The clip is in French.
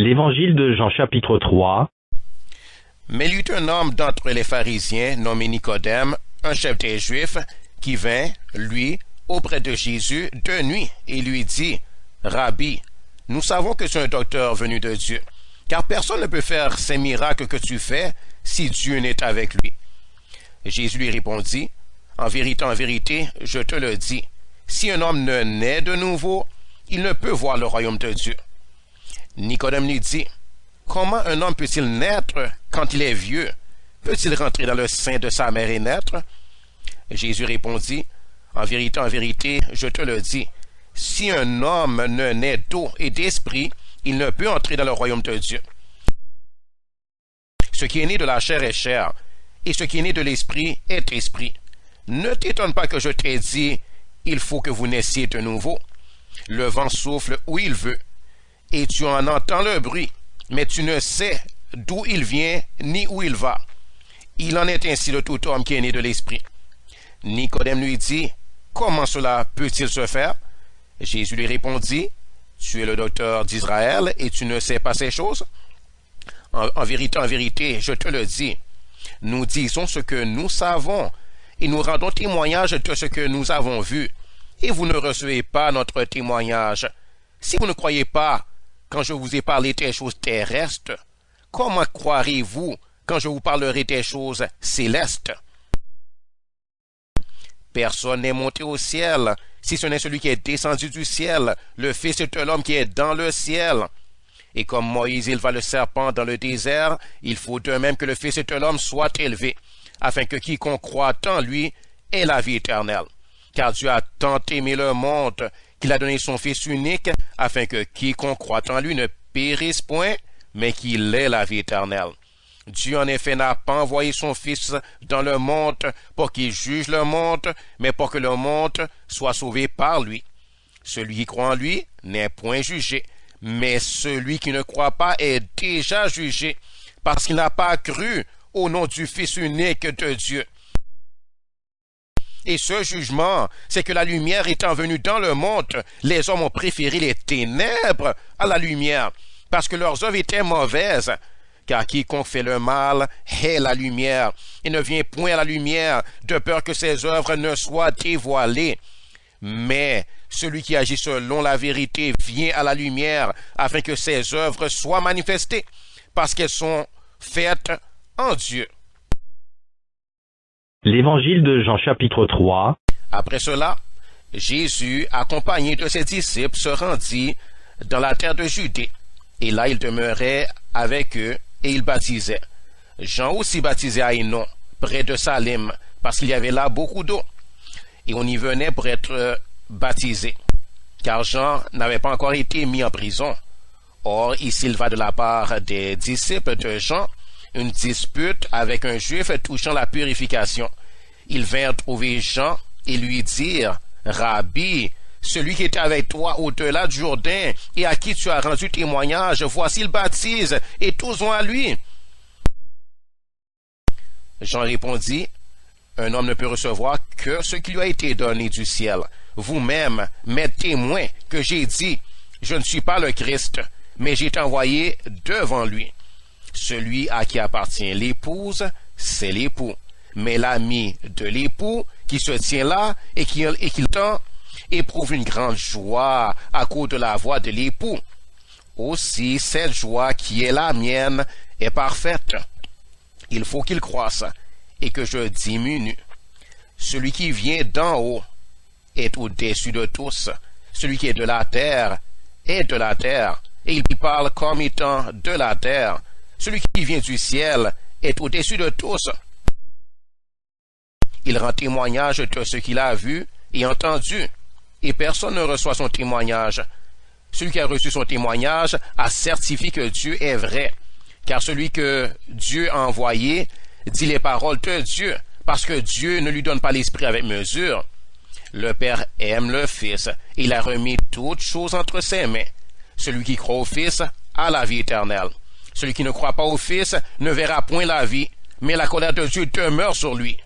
L'Évangile de Jean chapitre 3. Mais il y eut un homme d'entre les pharisiens, nommé Nicodème, un chef des Juifs, qui vint, lui, auprès de Jésus de nuit, et lui dit, « Rabbi, nous savons que tu es un docteur venu de Dieu, car personne ne peut faire ces miracles que tu fais si Dieu n'est avec lui. » Jésus lui répondit, « En vérité, je te le dis, si un homme ne naît de nouveau, il ne peut voir le royaume de Dieu. » Nicodème lui dit, « Comment un homme peut-il naître quand il est vieux? Peut-il rentrer dans le sein de sa mère et naître? » Jésus répondit, « En vérité, je te le dis, si un homme ne naît d'eau et d'esprit, il ne peut entrer dans le royaume de Dieu. Ce qui est né de la chair est chair, et ce qui est né de l'esprit est esprit. Ne t'étonne pas que je t'ai dit, il faut que vous naissiez de nouveau. Le vent souffle où il veut, et tu en entends le bruit, mais tu ne sais d'où il vient ni où il va. Il en est ainsi de tout homme qui est né de l'esprit. » Nicodème lui dit, « Comment cela peut-il se faire? » Jésus lui répondit, « Tu es le docteur d'Israël et tu ne sais pas ces choses? En vérité, je te le dis, nous disons ce que nous savons et nous rendons témoignage de ce que nous avons vu, et vous ne recevez pas notre témoignage. Si vous ne croyez pas quand je vous ai parlé des choses terrestres, comment croirez-vous quand je vous parlerai des choses célestes? Personne n'est monté au ciel, si ce n'est celui qui est descendu du ciel, le Fils de l'homme qui est dans le ciel. Et comme Moïse éleva le serpent dans le désert, il faut de même que le Fils de l'homme soit élevé, afin que quiconque croit en lui ait la vie éternelle. Car Dieu a tant aimé le monde qu'il a donné son Fils unique, afin que quiconque croit en lui ne périsse point, mais qu'il ait la vie éternelle. Dieu en effet n'a pas envoyé son Fils dans le monde pour qu'il juge le monde, mais pour que le monde soit sauvé par lui. Celui qui croit en lui n'est point jugé, mais celui qui ne croit pas est déjà jugé, parce qu'il n'a pas cru au nom du Fils unique de Dieu. Et ce jugement, c'est que la lumière étant venue dans le monde, les hommes ont préféré les ténèbres à la lumière, parce que leurs œuvres étaient mauvaises. Car quiconque fait le mal hait la lumière, et ne vient point à la lumière, de peur que ses œuvres ne soient dévoilées. Mais celui qui agit selon la vérité vient à la lumière, afin que ses œuvres soient manifestées, parce qu'elles sont faites en Dieu. L'Évangile de Jean chapitre 3. Après cela, Jésus, accompagné de ses disciples, se rendit dans la terre de Judée, et là il demeurait avec eux, et il baptisait. Jean aussi baptisait à Hénon, près de Salim, parce qu'il y avait là beaucoup d'eau, et on y venait pour être baptisé, car Jean n'avait pas encore été mis en prison. Or, ici il va de la part des disciples de Jean une dispute avec un juif touchant la purification. Ils vinrent trouver Jean et lui dirent, « Rabbi, celui qui était avec toi au-delà du Jourdain et à qui tu as rendu témoignage, voici il baptise, et tous vont à lui. » Jean répondit, « Un homme ne peut recevoir que ce qui lui a été donné du ciel. Vous-même m'êtes témoins que j'ai dit, je ne suis pas le Christ, mais j'ai été envoyé devant lui. Celui à qui appartient l'épouse, c'est l'époux. Mais l'ami de l'époux qui se tient là et qui tend, éprouve une grande joie à cause de la voix de l'époux. Aussi, cette joie qui est la mienne est parfaite. Il faut qu'il croisse et que je diminue. Celui qui vient d'en haut est au-dessus de tous. Celui qui est de la terre est de la terre, et il parle comme étant de la terre. Celui qui vient du ciel est au-dessus de tous. Il rend témoignage de ce qu'il a vu et entendu, et personne ne reçoit son témoignage. Celui qui a reçu son témoignage a certifié que Dieu est vrai, car celui que Dieu a envoyé dit les paroles de Dieu, parce que Dieu ne lui donne pas l'esprit avec mesure. Le Père aime le Fils, et il a remis toutes choses entre ses mains. Celui qui croit au Fils a la vie éternelle. Celui qui ne croit pas au Fils ne verra point la vie, mais la colère de Dieu demeure sur lui.